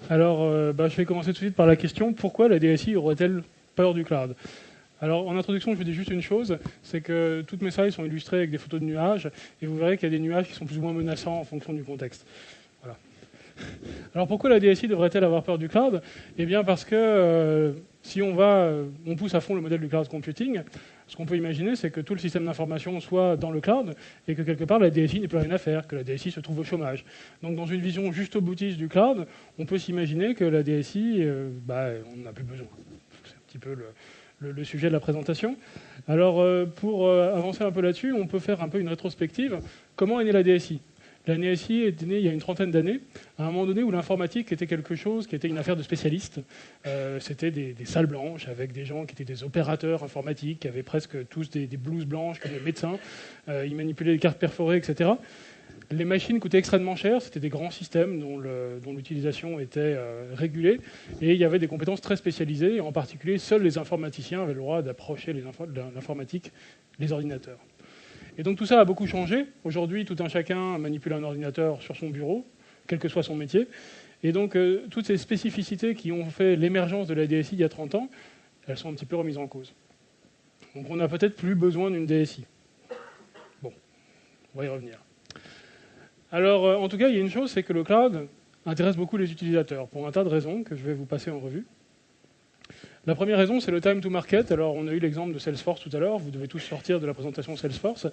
Alors, je vais commencer tout de suite par la question, pourquoi la DSI aurait-elle peur du cloud? Alors, en introduction, je vous dis juste une chose, c'est que toutes mes slides sont illustrées avec des photos de nuages, et vous verrez qu'il y a des nuages qui sont plus ou moins menaçants en fonction du contexte. Voilà. Alors, pourquoi la DSI devrait-elle avoir peur du cloud? Eh bien, parce que si on pousse à fond le modèle du cloud computing, ce qu'on peut imaginer, c'est que tout le système d'information soit dans le cloud et que quelque part la DSI n'ait plus rien à faire, que la DSI se trouve au chômage. Donc dans une vision juste boutiste du cloud, on peut s'imaginer que la DSI, on n'en a plus besoin. C'est un petit peu le sujet de la présentation. Alors pour avancer un peu là-dessus, on peut faire un peu une rétrospective. Comment est née la DSI? La DSI est née il y a une trentaine d'années, à un moment donné où l'informatique était quelque chose qui était une affaire de spécialistes. C'était des salles blanches avec des gens qui étaient des opérateurs informatiques, qui avaient presque tous des blouses blanches comme les médecins. Ils manipulaient les cartes perforées, etc. Les machines coûtaient extrêmement cher, c'était des grands systèmes dont l'utilisation était régulée, et il y avait des compétences très spécialisées, et en particulier, seuls les informaticiens avaient le droit d'approcher l'informatique, les ordinateurs. Et donc tout ça a beaucoup changé. Aujourd'hui, tout un chacun manipule un ordinateur sur son bureau, quel que soit son métier. Et donc toutes ces spécificités qui ont fait l'émergence de la DSI il y a 30 ans, elles sont un petit peu remises en cause. Donc on n'a peut-être plus besoin d'une DSI. Bon, on va y revenir. Alors en tout cas, il y a une chose, c'est que le cloud intéresse beaucoup les utilisateurs, pour un tas de raisons que je vais vous passer en revue. La première raison, c'est le time to market. Alors, on a eu l'exemple de Salesforce tout à l'heure. Vous devez tous sortir de la présentation Salesforce.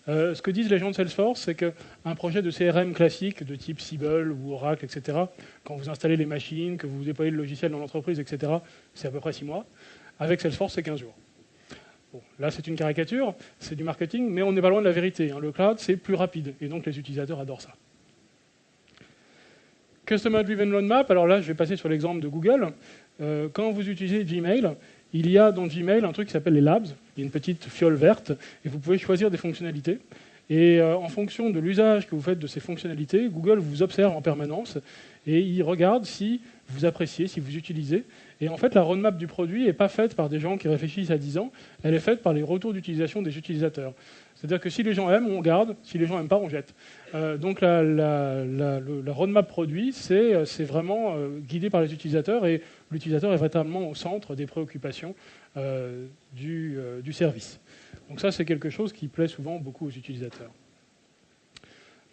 Ce que disent les gens de Salesforce, c'est qu'un projet de CRM classique, de type Siebel ou Oracle, etc., quand vous installez les machines, que vous déployez le logiciel dans l'entreprise, etc., c'est à peu près 6 mois. Avec Salesforce, c'est 15 jours. Bon, là, c'est une caricature, c'est du marketing, mais on n'est pas loin de la vérité. Le cloud, c'est plus rapide, et donc les utilisateurs adorent ça. Customer Driven Roadmap, alors là, je vais passer sur l'exemple de Google. Quand vous utilisez Gmail, il y a dans Gmail un truc qui s'appelle les Labs. Il y a une petite fiole verte et vous pouvez choisir des fonctionnalités. Et en fonction de l'usage que vous faites de ces fonctionnalités, Google vous observe en permanence et il regarde si vous appréciez, si vous utilisez. Et en fait, la roadmap du produit n'est pas faite par des gens qui réfléchissent à 10 ans, elle est faite par les retours d'utilisation des utilisateurs. C'est-à-dire que si les gens aiment, on garde, si les gens n'aiment pas, on jette. Donc la roadmap produit, c'est vraiment guidé par les utilisateurs et l'utilisateur est véritablement au centre des préoccupations du service. Donc ça, c'est quelque chose qui plaît souvent beaucoup aux utilisateurs.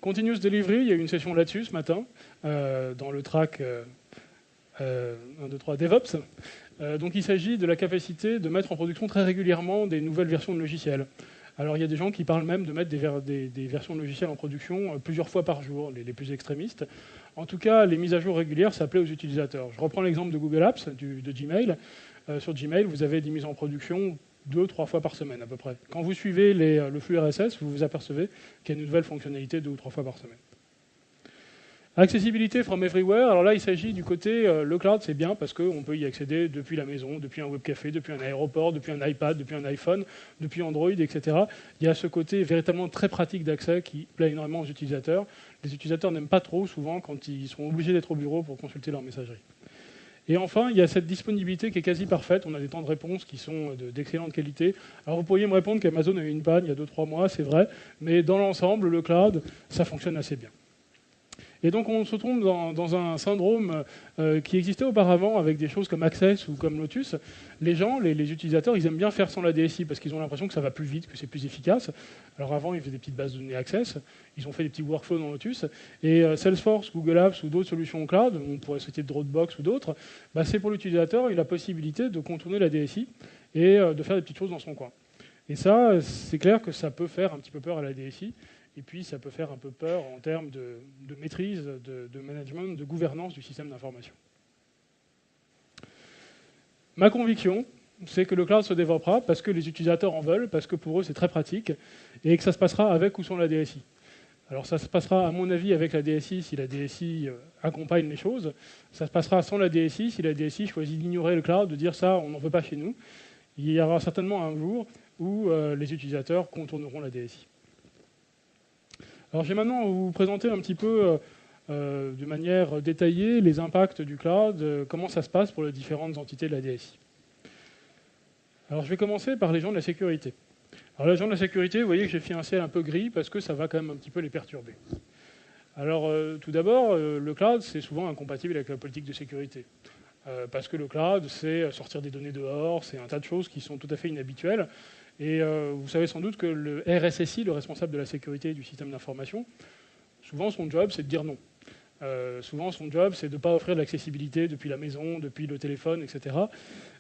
Continuous Delivery, il y a eu une session là-dessus ce matin, dans le track 1, 2, 3 DevOps. Donc il s'agit de la capacité de mettre en production très régulièrement des nouvelles versions de logiciels. Alors il y a des gens qui parlent même de mettre des versions de logiciels en production plusieurs fois par jour, les plus extrémistes. En tout cas, les mises à jour régulières, ça plaît aux utilisateurs. Je reprends l'exemple de Google Apps, de Gmail. Sur Gmail, vous avez des mises en production 2-3 fois par semaine à peu près. Quand vous suivez le flux RSS, vous vous apercevez qu'il y a une nouvelle fonctionnalité 2 ou 3 fois par semaine. Accessibilité from everywhere, alors là il s'agit du côté, le cloud c'est bien parce qu'on peut y accéder depuis la maison, depuis un webcafé, depuis un aéroport, depuis un iPad, depuis un iPhone, depuis Android, etc. Il y a ce côté véritablement très pratique d'accès qui plaît énormément aux utilisateurs. Les utilisateurs n'aiment pas trop souvent quand ils sont obligés d'être au bureau pour consulter leur messagerie. Et enfin, il y a cette disponibilité qui est quasi parfaite. On a des temps de réponse qui sont d'excellente qualité. Alors vous pourriez me répondre qu'Amazon a eu une panne il y a 2-3 mois, c'est vrai, mais dans l'ensemble, le cloud, ça fonctionne assez bien. Et donc on se trouve dans un syndrome qui existait auparavant avec des choses comme Access ou comme Lotus. Les gens, les utilisateurs, ils aiment bien faire sans la DSI parce qu'ils ont l'impression que ça va plus vite, que c'est plus efficace. Alors avant, ils faisaient des petites bases de données Access, ils ont fait des petits workflows dans Lotus. Et Salesforce, Google Apps ou d'autres solutions cloud, on pourrait citer Dropbox ou d'autres, c'est pour l'utilisateur, il a la possibilité de contourner la DSI et de faire des petites choses dans son coin. Et ça, c'est clair que ça peut faire un petit peu peur à la DSI. Et puis, ça peut faire un peu peur en termes de maîtrise, de management, de gouvernance du système d'information. Ma conviction, c'est que le cloud se développera parce que les utilisateurs en veulent, parce que pour eux, c'est très pratique, et que ça se passera avec ou sans la DSI. Alors, ça se passera, à mon avis, avec la DSI, si la DSI accompagne les choses. Ça se passera sans la DSI, si la DSI choisit d'ignorer le cloud, de dire ça, on n'en veut pas chez nous. Il y aura certainement un jour où les utilisateurs contourneront la DSI. Alors je vais maintenant vous présenter un petit peu de manière détaillée les impacts du cloud, comment ça se passe pour les différentes entités de la DSI. Alors je vais commencer par les gens de la sécurité. Alors les gens de la sécurité, vous voyez que j'ai fait un ciel un peu gris parce que ça va quand même un petit peu les perturber. Alors, tout d'abord, le cloud, c'est souvent incompatible avec la politique de sécurité. Parce que le cloud, c'est sortir des données dehors, c'est un tas de choses qui sont tout à fait inhabituelles. Et vous savez sans doute que le RSSI, le responsable de la sécurité du système d'information, souvent son job, c'est de dire non. Souvent, son job, c'est de ne pas offrir de l'accessibilité depuis la maison, depuis le téléphone, etc.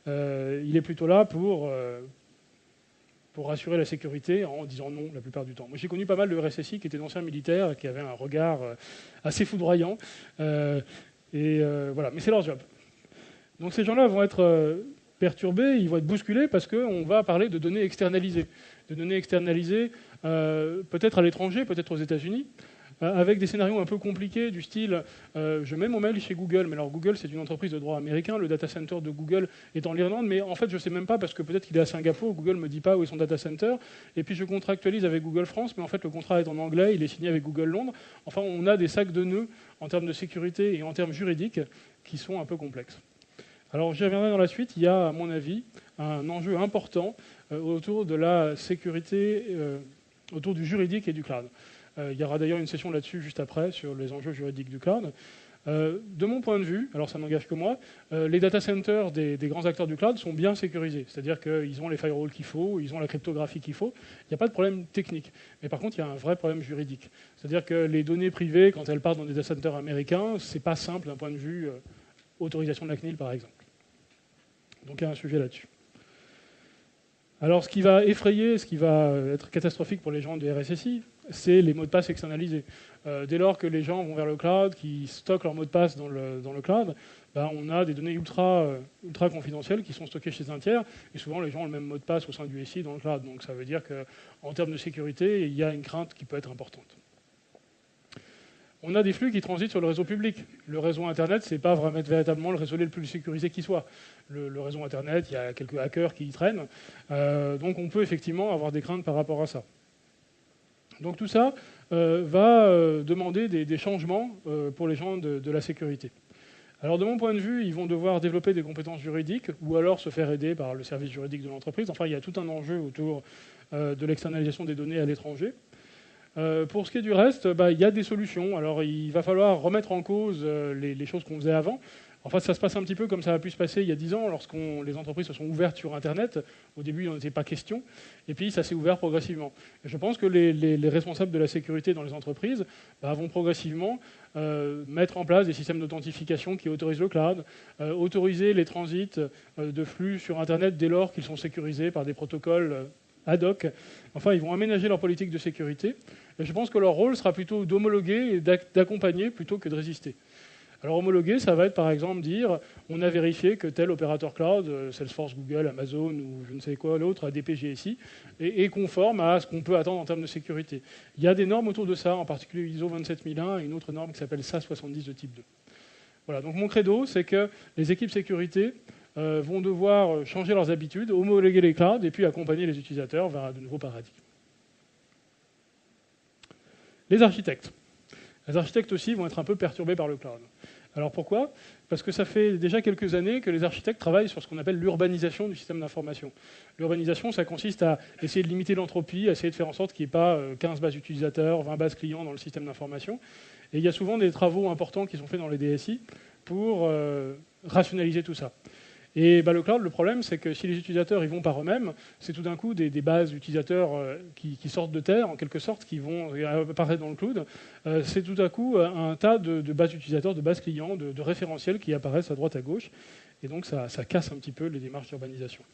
Il est plutôt là pour assurer la sécurité en disant non la plupart du temps. Moi, j'ai connu pas mal de RSSI qui étaient d'anciens militaires, qui avaient un regard assez foudroyant. Voilà. Mais c'est leur job. Donc ces gens-là vont être perturbés, ils vont être bousculés parce qu'on va parler de données externalisées. De données externalisées peut-être à l'étranger, peut-être aux États-Unis, avec des scénarios un peu compliqués du style je mets mon mail chez Google, mais alors Google c'est une entreprise de droit américain, le data center de Google est en Irlande, mais en fait je ne sais même pas parce que peut-être qu'il est à Singapour, Google ne me dit pas où est son data center, et puis je contractualise avec Google France, mais en fait le contrat est en anglais, il est signé avec Google Londres. Enfin on a des sacs de nœuds en termes de sécurité et en termes juridiques qui sont un peu complexes. Alors j'y reviendrai dans la suite, il y a à mon avis un enjeu important autour de la sécurité, autour du juridique et du cloud. Il y aura d'ailleurs une session là-dessus juste après, sur les enjeux juridiques du cloud. De mon point de vue, alors ça n'engage que moi, les data centers des grands acteurs du cloud sont bien sécurisés. C'est-à-dire qu'ils ont les firewalls qu'il faut, ils ont la cryptographie qu'il faut. Il n'y a pas de problème technique. Mais par contre, il y a un vrai problème juridique. C'est-à-dire que les données privées, quand elles partent dans des data centers américains, ce n'est pas simple d'un point de vue autorisation de la CNIL, par exemple. Donc il y a un sujet là-dessus. Alors ce qui va effrayer, ce qui va être catastrophique pour les gens de RSSI, c'est les mots de passe externalisés. Dès lors que les gens vont vers le cloud, qui stockent leurs mots de passe dans le cloud, on a des données ultra confidentielles qui sont stockées chez un tiers, et souvent les gens ont le même mot de passe au sein du SI dans le cloud. Donc ça veut dire qu'en termes de sécurité, il y a une crainte qui peut être importante. On a des flux qui transitent sur le réseau public. Le réseau Internet, ce n'est pas véritablement le réseau le plus sécurisé qui soit. Le réseau Internet, il y a quelques hackers qui y traînent. Donc on peut effectivement avoir des craintes par rapport à ça. Donc tout ça va demander des changements pour les gens de la sécurité. Alors de mon point de vue, ils vont devoir développer des compétences juridiques ou alors se faire aider par le service juridique de l'entreprise. Enfin, il y a tout un enjeu autour de l'externalisation des données à l'étranger. Pour ce qui est du reste, il y a des solutions. Alors il va falloir remettre en cause les choses qu'on faisait avant. En fait, ça se passe un petit peu comme ça a pu se passer il y a 10 ans, lorsque les entreprises se sont ouvertes sur Internet. Au début, il n'en était pas question. Et puis, ça s'est ouvert progressivement. Et je pense que les responsables de la sécurité dans les entreprises vont progressivement mettre en place des systèmes d'authentification qui autorisent le cloud, autoriser les transits de flux sur Internet dès lors qu'ils sont sécurisés par des protocoles ad hoc. Enfin, ils vont aménager leur politique de sécurité. Et je pense que leur rôle sera plutôt d'homologuer et d'accompagner plutôt que de résister. Alors homologuer, ça va être par exemple dire on a vérifié que tel opérateur cloud, Salesforce, Google, Amazon ou je ne sais quoi l'autre, ADP, GSI, est conforme à ce qu'on peut attendre en termes de sécurité. Il y a des normes autour de ça, en particulier ISO 27001 et une autre norme qui s'appelle SAS 70 de type 2. Voilà, donc mon credo, c'est que les équipes sécurité vont devoir changer leurs habitudes, homologuer les clouds et puis accompagner les utilisateurs vers de nouveaux paradigmes. Les architectes. Les architectes aussi vont être un peu perturbés par le cloud. Alors pourquoi ? Parce que ça fait déjà quelques années que les architectes travaillent sur ce qu'on appelle l'urbanisation du système d'information. L'urbanisation, ça consiste à essayer de limiter l'entropie, à essayer de faire en sorte qu'il n'y ait pas 15 bases utilisateurs, 20 bases clients dans le système d'information. Et il y a souvent des travaux importants qui sont faits dans les DSI pour rationaliser tout ça. Et le cloud, le problème, c'est que si les utilisateurs ils vont par eux-mêmes, c'est tout d'un coup des bases utilisateurs qui sortent de terre, en quelque sorte, qui vont apparaître dans le cloud. C'est tout à coup un tas de bases utilisateurs, de bases clients, de référentiels qui apparaissent à droite à gauche. Et donc ça casse un petit peu les démarches d'urbanisation.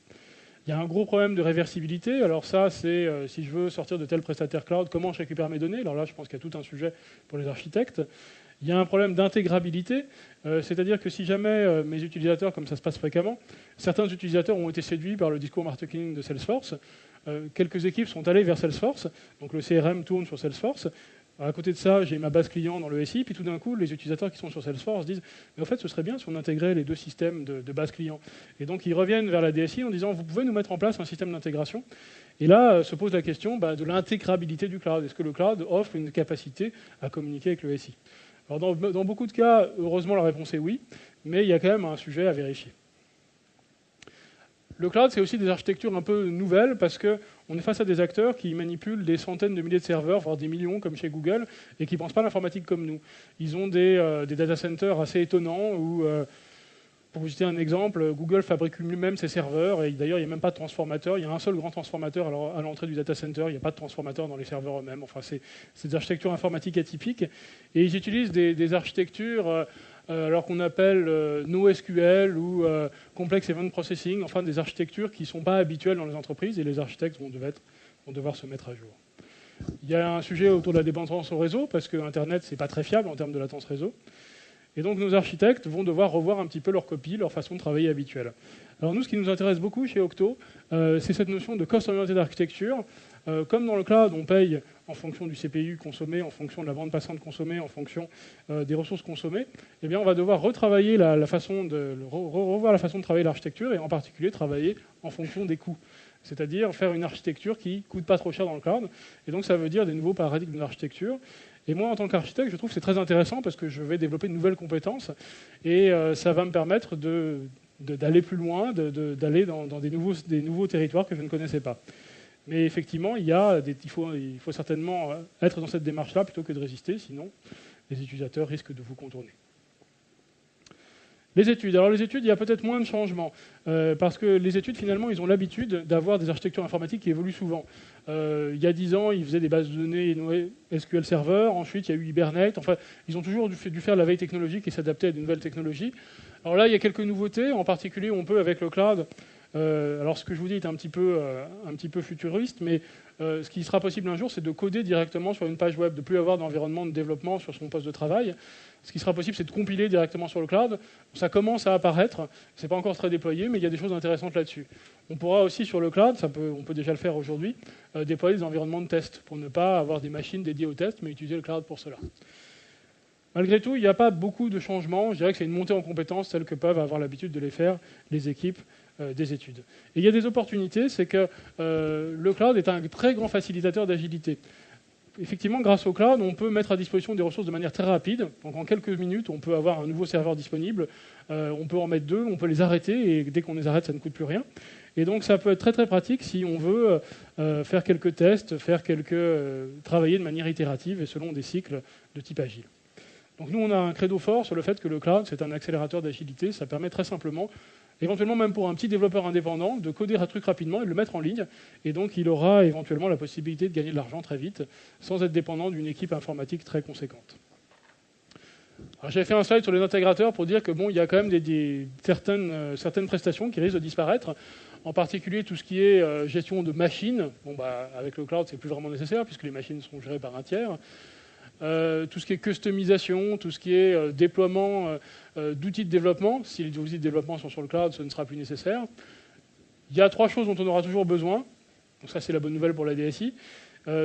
Il y a un gros problème de réversibilité. Alors ça, c'est si je veux sortir de tel prestataire cloud, comment je récupère mes données ? Alors là, je pense qu'il y a tout un sujet pour les architectes. Il y a un problème d'intégrabilité, c'est-à-dire que si jamais mes utilisateurs, comme ça se passe fréquemment, certains utilisateurs ont été séduits par le discours marketing de Salesforce, quelques équipes sont allées vers Salesforce, donc le CRM tourne sur Salesforce. À côté de ça, j'ai ma base client dans le SI, puis tout d'un coup, les utilisateurs qui sont sur Salesforce disent « Mais en fait, ce serait bien si on intégrait les deux systèmes de base client. » Et donc, ils reviennent vers la DSI en disant « Vous pouvez nous mettre en place un système d'intégration ?» Et là, se pose la question de l'intégrabilité du cloud. Est-ce que le cloud offre une capacité à communiquer avec le SI ? Alors dans beaucoup de cas, heureusement, la réponse est oui, mais il y a quand même un sujet à vérifier. Le cloud, c'est aussi des architectures un peu nouvelles parce qu'on on est face à des acteurs qui manipulent des centaines de milliers de serveurs, voire des millions comme chez Google, et qui ne pensent pas l'informatique comme nous. Ils ont des data centers assez étonnants où, pour vous citer un exemple, Google fabrique lui-même ses serveurs, et d'ailleurs il n'y a même pas de transformateur, il y a un seul grand transformateur à l'entrée du data center, il n'y a pas de transformateur dans les serveurs eux-mêmes. Enfin, c'est des architectures informatiques atypiques, et ils utilisent des architectures alors qu'on appelle NoSQL ou Complex Event Processing, enfin des architectures qui ne sont pas habituelles dans les entreprises, et les architectes vont devoir se mettre à jour. Il y a un sujet autour de la dépendance au réseau, parce que Internet, c'est pas très fiable en termes de latence réseau. Et donc nos architectes vont devoir revoir un petit peu leur copie, leur façon de travailler habituelle. Alors nous, ce qui nous intéresse beaucoup chez Octo, c'est cette notion de cost-oriented architecture. Comme dans le cloud, on paye en fonction du CPU consommé, en fonction de la bande passante consommée, en fonction des ressources consommées, eh bien on va devoir retravailler revoir la façon de travailler l'architecture, et en particulier travailler en fonction des coûts. C'est-à-dire faire une architecture qui ne coûte pas trop cher dans le cloud. Et donc ça veut dire des nouveaux paradigmes d'architecture. Et moi, en tant qu'architecte, je trouve que c'est très intéressant parce que je vais développer de nouvelles compétences et ça va me permettre d'aller plus loin, d'aller dans des nouveaux territoires que je ne connaissais pas. Mais effectivement, il faut certainement être dans cette démarche-là plutôt que de résister, sinon les utilisateurs risquent de vous contourner. Les études. Alors les études, il y a peut-être moins de changements, parce que les études, finalement, ils ont l'habitude d'avoir des architectures informatiques qui évoluent souvent. Il y a 10 ans, ils faisaient des bases de données SQL Server, ensuite il y a eu Hibernate, enfin, ils ont toujours dû faire la veille technologique et s'adapter à de nouvelles technologies. Alors là, il y a quelques nouveautés, en particulier, on peut, avec le cloud, alors ce que je vous dis est un petit peu futuriste, mais ce qui sera possible un jour, c'est de coder directement sur une page web, de ne plus avoir d'environnement de développement sur son poste de travail. Ce qui sera possible, c'est de compiler directement sur le cloud. Ça commence à apparaître, c'est pas encore très déployé, mais il y a des choses intéressantes là-dessus. On pourra aussi sur le cloud, on peut déjà le faire aujourd'hui, déployer des environnements de test pour ne pas avoir des machines dédiées aux tests, mais utiliser le cloud pour cela. Malgré tout, il n'y a pas beaucoup de changements. Je dirais que c'est une montée en compétences, telles que peuvent avoir l'habitude de les faire les équipes des études. Et il y a des opportunités, c'est que le cloud est un très grand facilitateur d'agilité. Effectivement, grâce au cloud, on peut mettre à disposition des ressources de manière très rapide. Donc en quelques minutes, on peut avoir un nouveau serveur disponible. On peut en mettre 2, on peut les arrêter, et dès qu'on les arrête, ça ne coûte plus rien. Et donc ça peut être très très pratique si on veut faire quelques tests, travailler de manière itérative et selon des cycles de type agile. Donc nous, on a un credo fort sur le fait que le cloud, c'est un accélérateur d'agilité. Ça permet très simplement, éventuellement même pour un petit développeur indépendant, de coder un truc rapidement et de le mettre en ligne. Et donc il aura éventuellement la possibilité de gagner de l'argent très vite, sans être dépendant d'une équipe informatique très conséquente. Alors j'avais fait un slide sur les intégrateurs pour dire que il y a quand même certaines prestations qui risquent de disparaître. En particulier tout ce qui est gestion de machines. Avec le cloud, c'est plus vraiment nécessaire puisque les machines sont gérées par un tiers. Tout ce qui est customisation, tout ce qui est déploiement d'outils de développement. Si les outils de développement sont sur le cloud, ce ne sera plus nécessaire. Il y a 3 choses dont on aura toujours besoin. Donc ça, c'est la bonne nouvelle pour la DSI.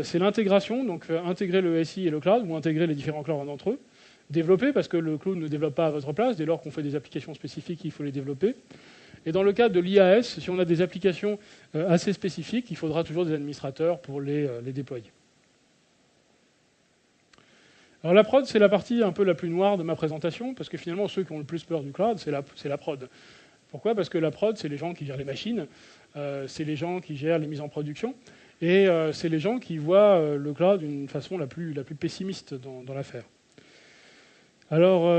C'est l'intégration, donc intégrer le SI et le cloud, ou intégrer les différents clouds entre eux. Développer, parce que le cloud ne développe pas à votre place. Dès lors qu'on fait des applications spécifiques, il faut les développer. Et dans le cadre de l'IAS, si on a des applications assez spécifiques, il faudra toujours des administrateurs pour les déployer. Alors la prod, c'est la partie un peu la plus noire de ma présentation, parce que finalement, ceux qui ont le plus peur du cloud, c'est la prod. Pourquoi ? Parce que la prod, c'est les gens qui gèrent les machines, c'est les gens qui gèrent les mises en production, et c'est les gens qui voient le cloud d'une façon la plus pessimiste dans l'affaire. Alors,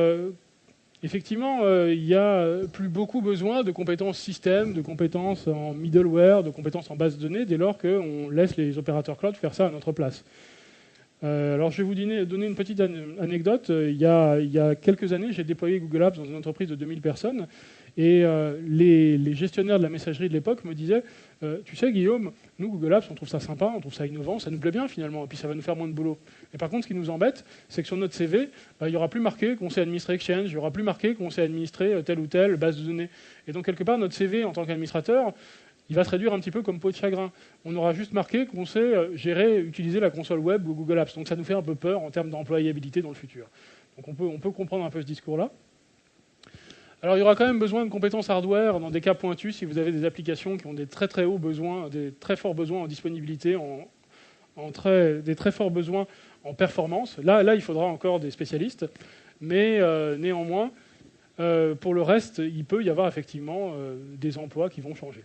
effectivement, il n'y a plus beaucoup besoin de compétences système, de compétences en middleware, de compétences en base de données, dès lors qu'on laisse les opérateurs cloud faire ça à notre place. Alors, je vais vous donner une petite anecdote. Il y a quelques années, j'ai déployé Google Apps dans une entreprise de 2000 personnes. Et les gestionnaires de la messagerie de l'époque me disaient tu sais, Guillaume, nous, Google Apps, on trouve ça sympa, on trouve ça innovant, ça nous plaît bien finalement, et puis ça va nous faire moins de boulot. Et par contre, ce qui nous embête, c'est que sur notre CV, il n'y aura plus marqué qu'on sait administrer Exchange, il n'y aura plus marqué qu'on sait administrer telle ou telle base de données. Et donc, quelque part, notre CV en tant qu'administrateur, il va se réduire un petit peu comme peau de chagrin. On aura juste marqué qu'on sait utiliser la console web ou Google Apps. Donc ça nous fait un peu peur en termes d'employabilité dans le futur. Donc on peut comprendre un peu ce discours-là. Alors il y aura quand même besoin de compétences hardware dans des cas pointus si vous avez des applications qui ont des très très hauts besoins, des très forts besoins en disponibilité, des très forts besoins en performance. Là, il faudra encore des spécialistes, mais néanmoins, pour le reste, il peut y avoir effectivement des emplois qui vont changer.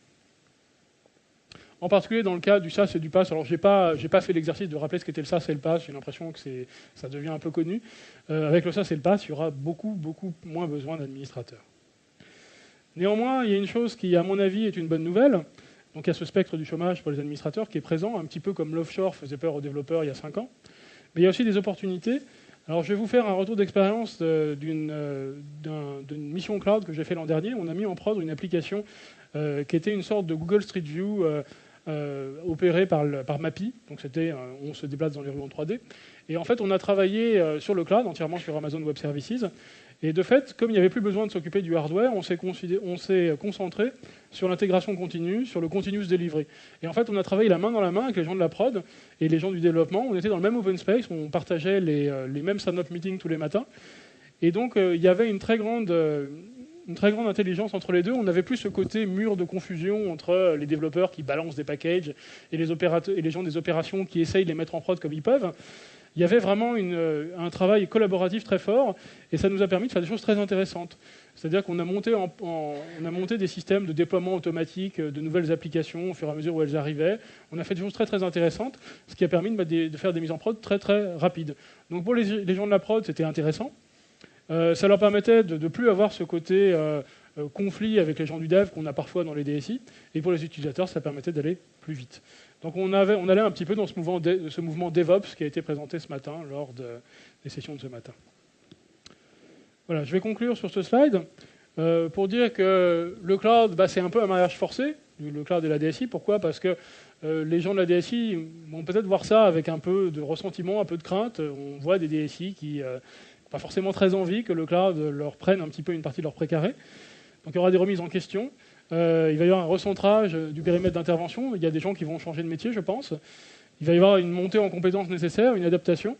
En particulier dans le cas du SaaS et du PaaS. Alors, j'ai pas fait l'exercice de rappeler ce qu'était le SaaS et le PaaS. J'ai l'impression que ça devient un peu connu. Avec le SaaS et le PaaS, il y aura beaucoup moins besoin d'administrateurs. Néanmoins, il y a une chose qui, à mon avis, est une bonne nouvelle. Donc, il y a ce spectre du chômage pour les administrateurs qui est présent, un petit peu comme l'offshore faisait peur aux développeurs il y a 5 ans. Mais il y a aussi des opportunités. Alors, je vais vous faire un retour d'expérience d'une mission cloud que j'ai fait l'an dernier. On a mis en prod une application qui était une sorte de Google Street View opérée par Mappy. Donc, on se déplace dans les rues en 3D. Et en fait, on a travaillé sur le cloud, entièrement sur Amazon Web Services. Et de fait, comme il n'y avait plus besoin de s'occuper du hardware, on s'est concentré sur l'intégration continue, sur le continuous delivery. Et en fait, on a travaillé la main dans la main avec les gens de la prod et les gens du développement. On était dans le même open space, on partageait les mêmes stand-up meetings tous les matins. Et donc, il y avait une très grande intelligence entre les deux. On n'avait plus ce côté mur de confusion entre les développeurs qui balancent des packages et les gens des opérations qui essayent de les mettre en prod comme ils peuvent. Il y avait vraiment un travail collaboratif très fort, et ça nous a permis de faire des choses très intéressantes. C'est-à-dire qu'on a monté des systèmes de déploiement automatique de nouvelles applications au fur et à mesure où elles arrivaient. On a fait des choses très très intéressantes, ce qui a permis de faire des mises en prod très très rapides. Donc pour les gens de la prod, c'était intéressant. Ça leur permettait de ne plus avoir ce côté conflit avec les gens du dev qu'on a parfois dans les DSI, et pour les utilisateurs, ça permettait d'aller plus vite. Donc on allait un petit peu dans ce mouvement DevOps qui a été présenté ce matin lors des sessions de ce matin. Voilà, je vais conclure sur ce slide pour dire que le cloud, c'est un peu un mariage forcé, le cloud et la DSI. Pourquoi ? Parce que les gens de la DSI vont peut-être voir ça avec un peu de ressentiment, un peu de crainte. On voit des DSI qui n'ont pas forcément très envie que le cloud leur prenne un petit peu une partie de leur précaré. Donc il y aura des remises en question. Il va y avoir un recentrage du périmètre d'intervention. Il y a des gens qui vont changer de métier, je pense. Il va y avoir une montée en compétences nécessaire, une adaptation.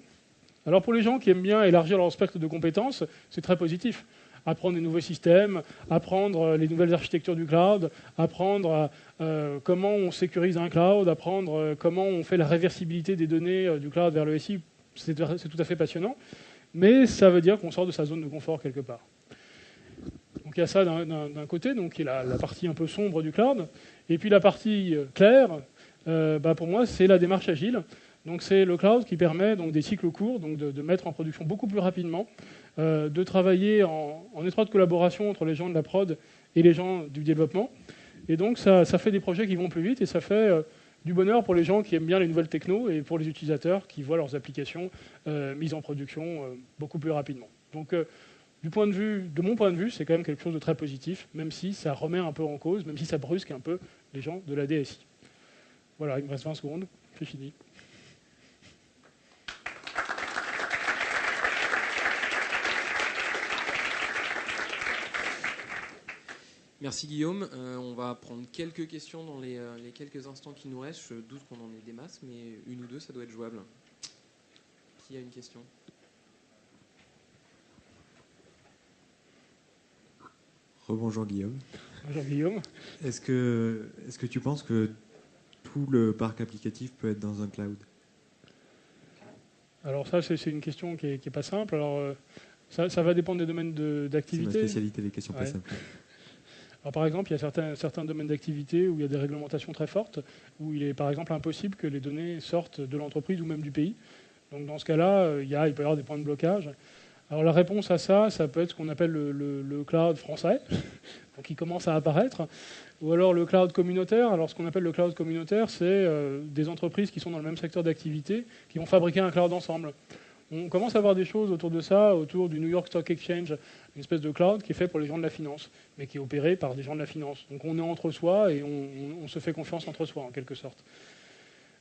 Alors pour les gens qui aiment bien élargir leur spectre de compétences, c'est très positif. Apprendre des nouveaux systèmes, apprendre les nouvelles architectures du cloud, apprendre comment on sécurise un cloud, apprendre comment on fait la réversibilité des données du cloud vers le SI, c'est tout à fait passionnant. Mais ça veut dire qu'on sort de sa zone de confort quelque part. Donc il y a ça d'un côté, donc qui est la partie un peu sombre du cloud. Et puis la partie claire, pour moi, c'est la démarche agile. Donc c'est le cloud qui permet donc des cycles courts, donc de mettre en production beaucoup plus rapidement, de travailler en étroite collaboration entre les gens de la prod et les gens du développement. Et donc ça fait des projets qui vont plus vite et ça fait du bonheur pour les gens qui aiment bien les nouvelles technos et pour les utilisateurs qui voient leurs applications mises en production beaucoup plus rapidement. Donc de mon point de vue, c'est quand même quelque chose de très positif, même si ça remet un peu en cause, même si ça brusque un peu les gens de la DSI. Voilà, il me reste 20 secondes, c'est fini. Merci Guillaume. On va prendre quelques questions dans les quelques instants qui nous restent. Je doute qu'on en ait des masses, mais une ou deux, ça doit être jouable. Qui a une question ? Rebonjour Guillaume. Bonjour Guillaume. Est-ce que tu penses que tout le parc applicatif peut être dans un cloud ? Alors ça, c'est une question qui est pas simple. Alors ça va dépendre des domaines d'activité. C'est ma spécialité, les questions pas simples. Alors, par exemple, il y a certains domaines d'activité où il y a des réglementations très fortes, où il est par exemple impossible que les données sortent de l'entreprise ou même du pays. Donc dans ce cas-là, il peut y avoir des points de blocage. Alors la réponse à ça, ça peut être ce qu'on appelle le cloud français, donc qui commence à apparaître, ou alors le cloud communautaire. Alors ce qu'on appelle le cloud communautaire, c'est des entreprises qui sont dans le même secteur d'activité, qui vont fabriquer un cloud ensemble. On commence à voir des choses autour de ça, autour du New York Stock Exchange, une espèce de cloud qui est fait pour les gens de la finance, mais qui est opéré par des gens de la finance. Donc on est entre soi et on se fait confiance entre soi, en quelque sorte.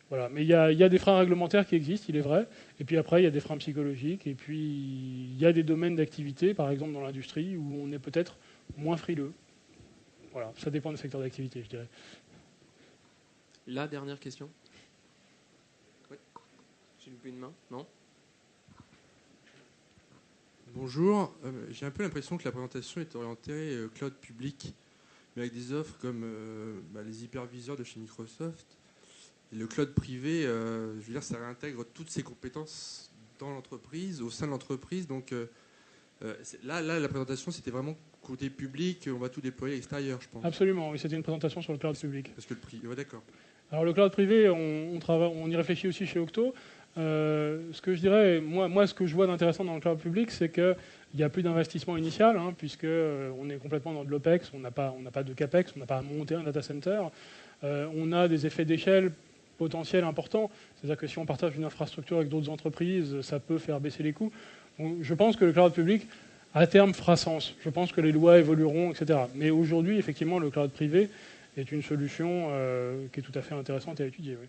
Voilà. Mais il y a des freins réglementaires qui existent, il est vrai. Et puis après, il y a des freins psychologiques. Et puis, il y a des domaines d'activité, par exemple dans l'industrie, où on est peut-être moins frileux. Voilà, ça dépend des secteurs d'activité, je dirais. La dernière question. Oui. J'ai loupé une main. Non ? Bonjour, j'ai un peu l'impression que la présentation est orientée cloud public, mais avec des offres comme les hyperviseurs de chez Microsoft. Et le cloud privé, je veux dire, ça réintègre toutes ces compétences dans l'entreprise, au sein de l'entreprise. Donc là, la présentation, c'était vraiment côté public, on va tout déployer à l'extérieur, je pense. Absolument, oui, c'était une présentation sur le cloud public. Parce que le prix, ouais, d'accord. Alors le cloud privé, on y réfléchit aussi chez Octo. Ce que je dirais, moi, ce que je vois d'intéressant dans le cloud public, c'est qu'il n'y a plus d'investissement initial, puisque on est complètement dans de l'OPEX, on n'a pas de CAPEX, on n'a pas à monter un data center. On a des effets d'échelle potentiels importants. C'est-à-dire que si on partage une infrastructure avec d'autres entreprises, ça peut faire baisser les coûts. Donc, je pense que le cloud public, à terme, fera sens. Je pense que les lois évolueront, etc. Mais aujourd'hui, effectivement, le cloud privé est une solution qui est tout à fait intéressante à étudier. Oui.